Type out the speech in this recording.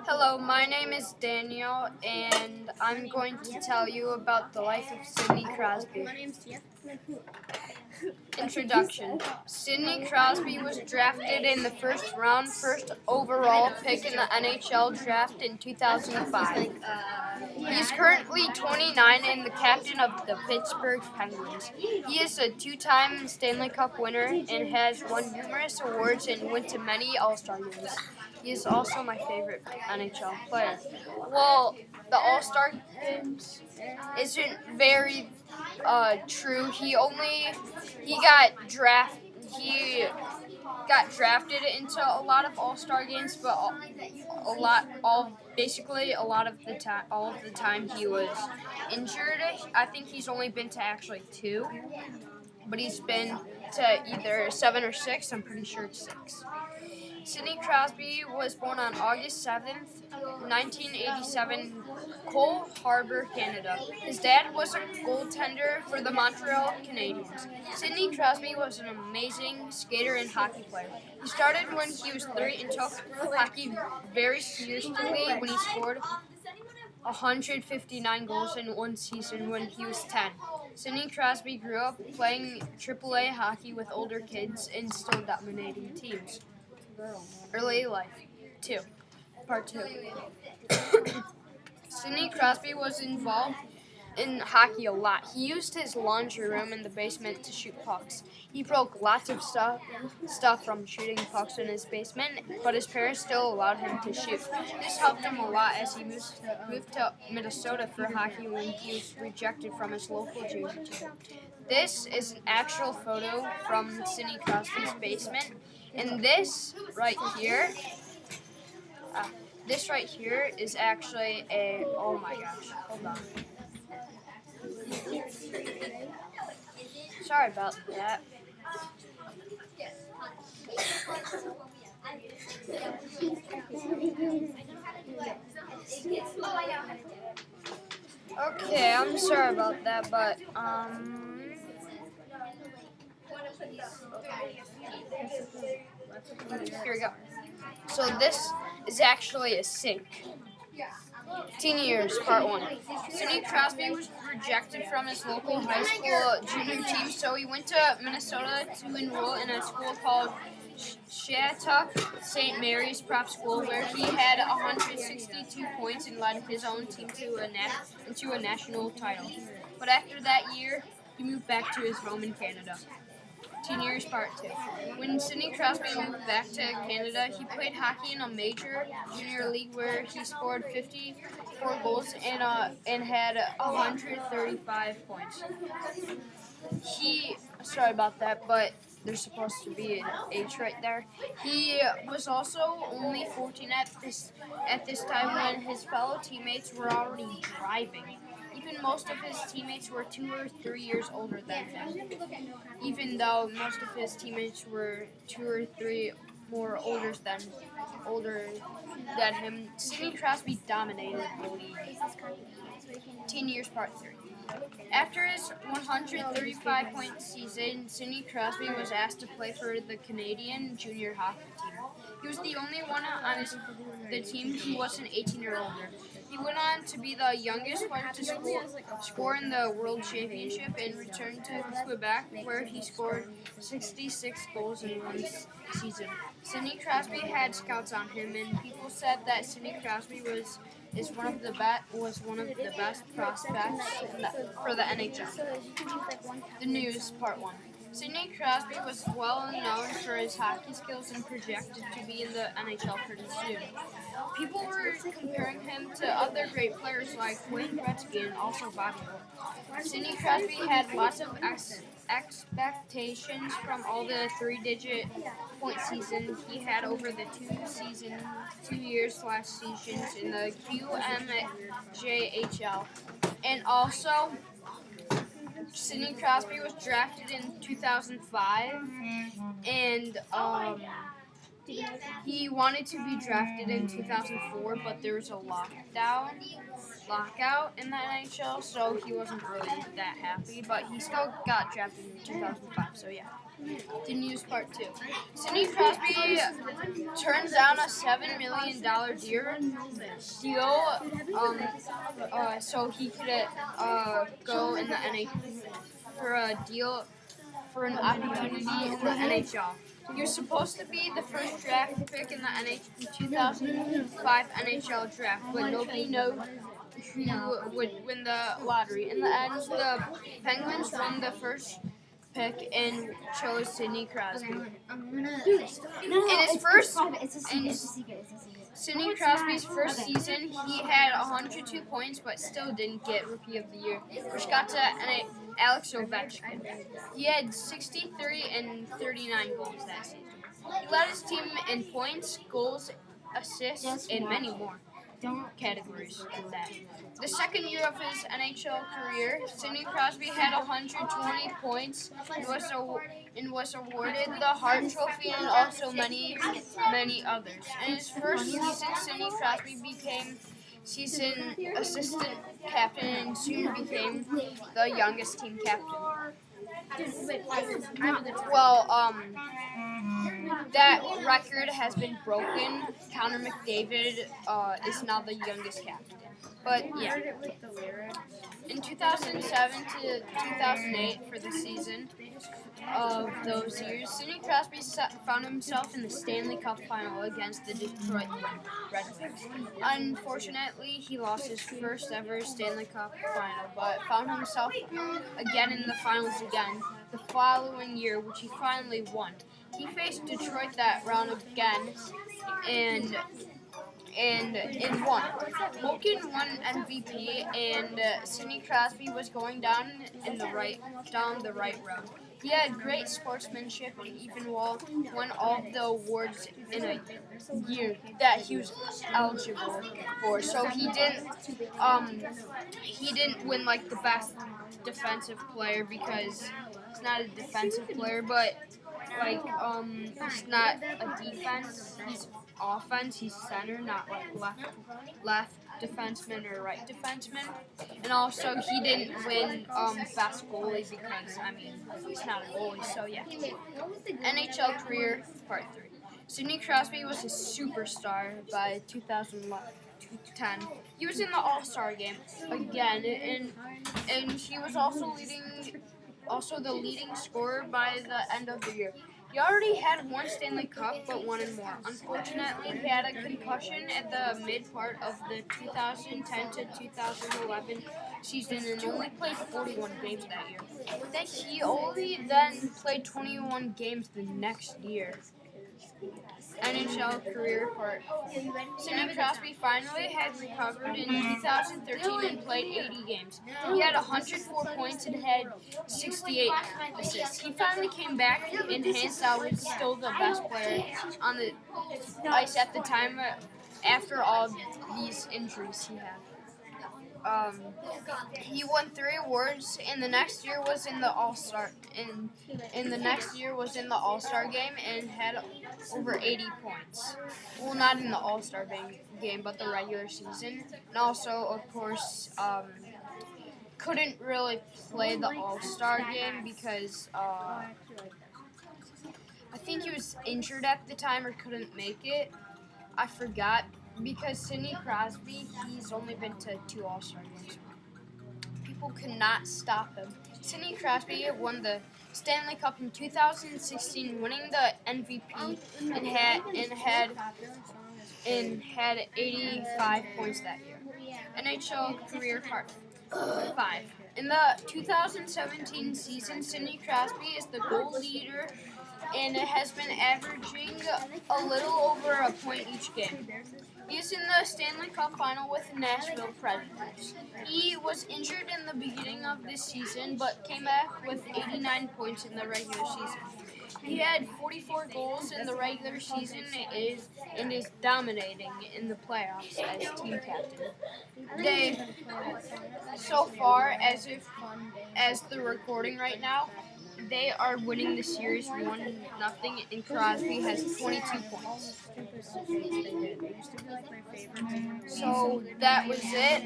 Hello, my name is Daniel, and I'm going to tell you about the life of Sidney Crosby. Introduction. Sidney Crosby was drafted in the first round, first overall pick in the NHL draft in 2005. He is currently 29 and the captain of the Pittsburgh Penguins. He is a two-time Stanley Cup winner and has won numerous awards and went to many All-Star games. He is also my favorite NHL player. Well, the All-Star games isn't very true. He got drafted into a lot of All-Star games, but basically a lot of the time, all of the time he was injured. I think he's only been to actually 2, but he's been to either 7 or 6. I'm pretty sure it's 6. Sidney Crosby was born on August 7th, 1987, Cole Harbour, Canada. His dad was a goaltender for the Montreal Canadiens. Sidney Crosby was an amazing skater and hockey player. He started when he was 3 and took hockey very seriously when he scored 159 goals in one season when he was 10. Sidney Crosby grew up playing AAA hockey with older kids and still dominating teams. Early life. Part 2. Sidney Crosby was involved in hockey a lot. He used his laundry room in the basement to shoot pucks. He broke lots of stuff from shooting pucks in his basement, but his parents still allowed him to shoot. This helped him a lot as he moved to Minnesota for hockey when he was rejected from his local JV team. This is an actual photo from Sidney Crosby's basement, and this right here is actually oh my gosh, hold on. Sorry about that. Okay, I'm sorry about that, but here we go. So this is actually a sink. Teen years, part 1. Sidney Crosby was rejected from his local high school junior team, so he went to Minnesota to enroll in a school called Shattuck St. Mary's Prep School, where he had 162 points and led his own team into a national title. But after that year, he moved back to his home in Canada. Teen years, part 2. When Sidney Crosby moved back to Canada, he played hockey in a major junior league where he scored 54 goals and had 135 points. Sorry about that, but there's supposed to be an H right there. He was also only 14 at this time when his fellow teammates were already driving. Even most of his teammates were 2 or 3 years older than him. Even though most of his teammates were 2 or 3 more older than him, Sidney Crosby dominated the league. Teen years, part 3. After his 135-point season, Sidney Crosby was asked to play for the Canadian junior hockey team. He was the only one on the team who wasn't 18 or older. He went on to be the youngest player to score in the World Championship and returned to Quebec, where he scored 66 goals in one season. Sidney Crosby had scouts on him, and people said that Sidney Crosby was one of the best prospects for the NHL. The news, part 1. Sidney Crosby was well known for his hockey skills and projected to be in the NHL pretty soon. People were comparing him to other great players like Wayne Gretzky and also Bobby Orr. Sidney Crosby had lots of expectations from all the 3-digit point seasons he had over the 2 years / seasons in the QMJHL. And also, Sidney Crosby was drafted in 2005, and he wanted to be drafted in 2004, but there was a lockout in the NHL, so he wasn't really that happy, but he still got drafted in 2005, so yeah. The news part 2. Sidney Crosby turns down a $7 million deal, so he could go in the NHL for a deal for an opportunity in the NHL. He was supposed to be the first draft pick in the 2005 NHL draft, but nobody knows who would win the lottery. In the end, the Penguins won the first pick and chose Sidney Crosby. Sidney Crosby's first season, he had 102 points, but still didn't get Rookie of the Year, which got to Alex Ovechkin. He had 63 and 39 goals that season. He led his team in points, goals, assists, and many more categories than that. The second year of his NHL career, Sidney Crosby had 120 points and was awarded the Hart Trophy and also many others. In his first season, Sidney Crosby became season assistant captain and soon became the youngest team captain. Well, that record has been broken. Connor McDavid is now the youngest captain. But yeah, in 2007 to 2008 for the season of those years, Sidney Crosby found himself in the Stanley Cup final against the Detroit Red Wings. Unfortunately, he lost his first ever Stanley Cup final, but found himself again in the finals again the following year, which he finally won. He faced Detroit that round again and won. Malkin won MVP, and Sidney Crosby was going down the right road. He had great sportsmanship and even won all of the awards in a year that he was eligible for. So he didn't win like the best defensive player because he's not a defensive player, but like he's not a defense. He's offense. He's center, not like left defenseman or right defenseman. And also he didn't win best goalie because he's not a goalie. So yeah. NHL career part 3. Sidney Crosby was a superstar by 2010. He was in the All-Star game again, and he was also the leading scorer by the end of the year. He already had one Stanley Cup, but wanted more. Unfortunately, he had a concussion at the mid part of the 2010 to 2011 season and only played 41 games that year. He only then played 21 games the next year. NHL career part. Sidney Crosby finally had recovered in 2013 and played 80 games. He had 104 points and had 68 assists. He finally came back, and hands down was still the best player on the ice at the time after all these injuries he had. He won 3 awards, and the next year was in the All-Star. And the next year was in the All-Star game and had over 80 points. Well, not in the All-Star game, but the regular season. And also, of course, couldn't really play the All-Star game because I think he was injured at the time or couldn't make it. I forgot. Because Sidney Crosby, he's only been to 2 All-Star games. People cannot stop him. Sidney Crosby won the Stanley Cup in 2016, winning the MVP and had 85 points that year. NHL career part 5. In the 2017 season, Sidney Crosby is the goal leader and has been averaging a little over a point each game. He is in the Stanley Cup final with the Nashville Predators. He was injured in the beginning of this season, but came back with 89 points in the regular season. He had 44 goals in the regular season and is dominating in the playoffs as team captain. So far, as the recording right now, they are winning the series 1-0, and Crosby has 22 points. So that was it.